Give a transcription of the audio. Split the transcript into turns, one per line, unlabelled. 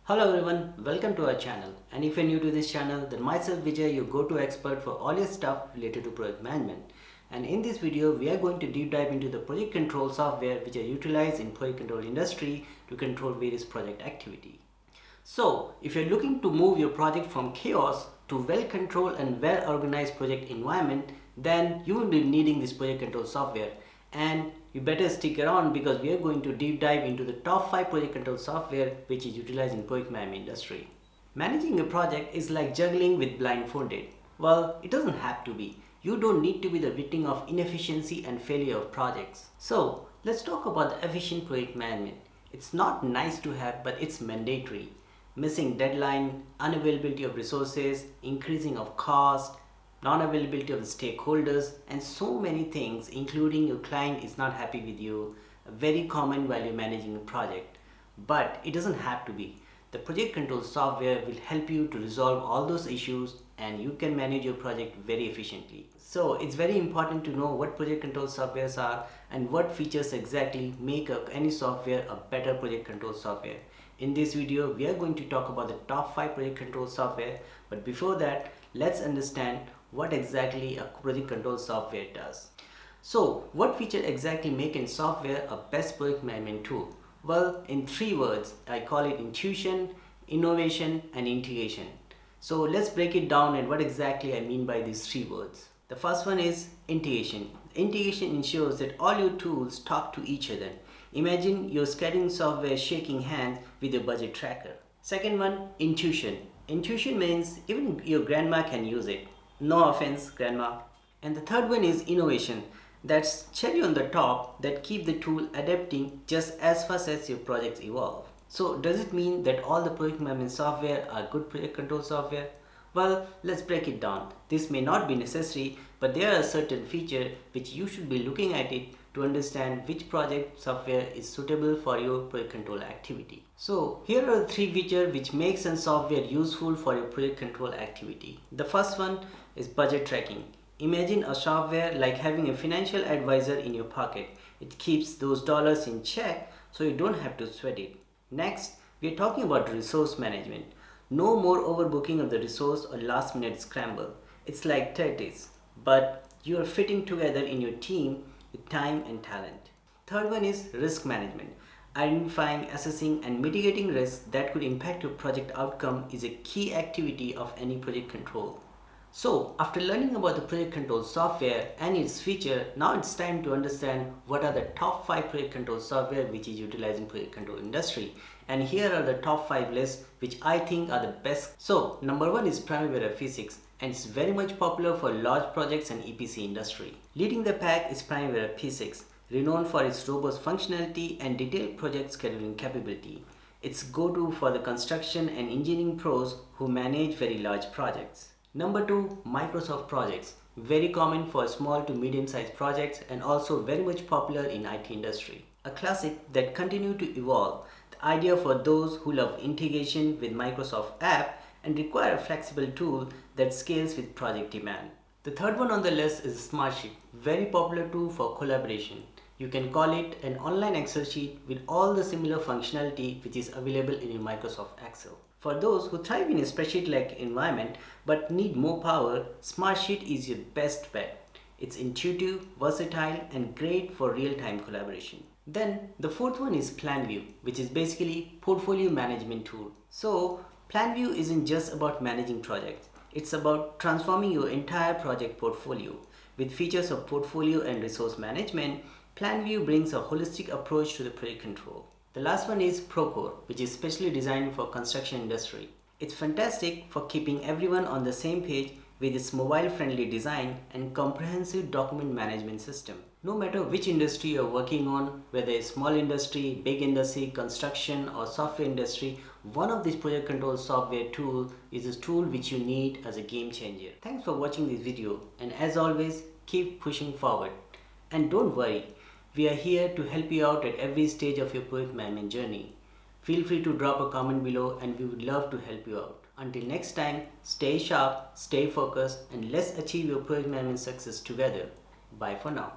Hello everyone, welcome to our channel. And if you're new to this channel, then myself Vijay, your go-to expert for all your stuff related to project management. And in this video, we are going to deep dive into the project control software which are utilized in project control industry to control various project activity. So, if you're looking to move your project from chaos to well-controlled and well-organized project environment, then you will be needing this project control software. And you better stick around because we are going to deep dive into the top 5 project control software which is utilized in project management industry. Managing a project is like juggling with blindfolded. Well, it doesn't have to be. You don't need to be the victim of inefficiency and failure of projects. So, let's talk about the efficient project management. It's not nice to have, but it's mandatory. Missing deadline, unavailability of resources, increasing of cost, non-availability of the stakeholders, and so many things, including your client is not happy with you, very common while you're managing a project. But it doesn't have to be. The project control software will help you to resolve all those issues and you can manage your project very efficiently. So it's very important to know what project control softwares are and what features exactly make any software a better project control software. In this video, we are going to talk about the top 5 project control software, but before that, let's understand what exactly a project control software does. So, what feature exactly make a software a best project management tool? Well, in 3 words, I call it intuition, innovation, and integration. So, let's break it down and what exactly I mean by these 3 words. The first one is integration. Integration ensures that all your tools talk to each other. Imagine your scheduling software shaking hands with your budget tracker. Second one, intuition. Intuition means even your grandma can use it. No offense, grandma. And the third one is innovation. That's cherry on the top that keep the tool adapting just as fast as your projects evolve. So does it mean that all the project management software are good project control software? Well, let's break it down. This may not be necessary, but there are certain features which you should be looking at it to understand which project software is suitable for your project control activity. So here are the 3 features which makes a software useful for your project control activity. The first one is budget tracking. Imagine a software like having a financial advisor in your pocket. It keeps those dollars in check so you don't have to sweat it. Next, we are talking about resource management. No more overbooking of the resource or last minute scramble. It's like Tetris, but you are fitting together in your team with time and talent. Third one is risk management. Identifying, assessing and mitigating risks that could impact your project outcome is a key activity of any project control. So, after learning about the project control software and its feature, now it's time to understand what are the top 5 project control software which is utilized in project control industry. And here are the top 5 lists which I think are the best. So, number 1 is Primavera Physics, and it's very much popular for large projects and EPC industry. Leading the pack is Primavera P6, renowned for its robust functionality and detailed project scheduling capability. It's go-to for the construction and engineering pros who manage very large projects. Number 2, Microsoft Projects, very common for small to medium-sized projects and also very much popular in IT industry. A classic that continue to evolve, the idea for those who love integration with Microsoft app and require a flexible tool that scales with project demand. The third one on the list is Smartsheet, very popular tool for collaboration. You can call it an online Excel sheet with all the similar functionality which is available in your Microsoft Excel. For those who thrive in a spreadsheet-like environment but need more power, Smartsheet is your best bet. It's intuitive, versatile, and great for real-time collaboration. Then the fourth one is PlanView, which is basically portfolio management tool. So PlanView isn't just about managing projects. It's about transforming your entire project portfolio. With features of portfolio and resource management, PlanView brings a holistic approach to the project control. The last one is Procore, which is specially designed for construction industry. It's fantastic for keeping everyone on the same page with its mobile-friendly design and comprehensive document management system. No matter which industry you're working on, whether it's small industry, big industry, construction or software industry, one of these project control software tools is a tool which you need as a game changer. Thanks for watching this video, and as always, keep pushing forward. And don't worry, we are here to help you out at every stage of your project management journey. Feel free to drop a comment below and we would love to help you out. Until next time, stay sharp, stay focused, and let's achieve your project management success together. Bye for now.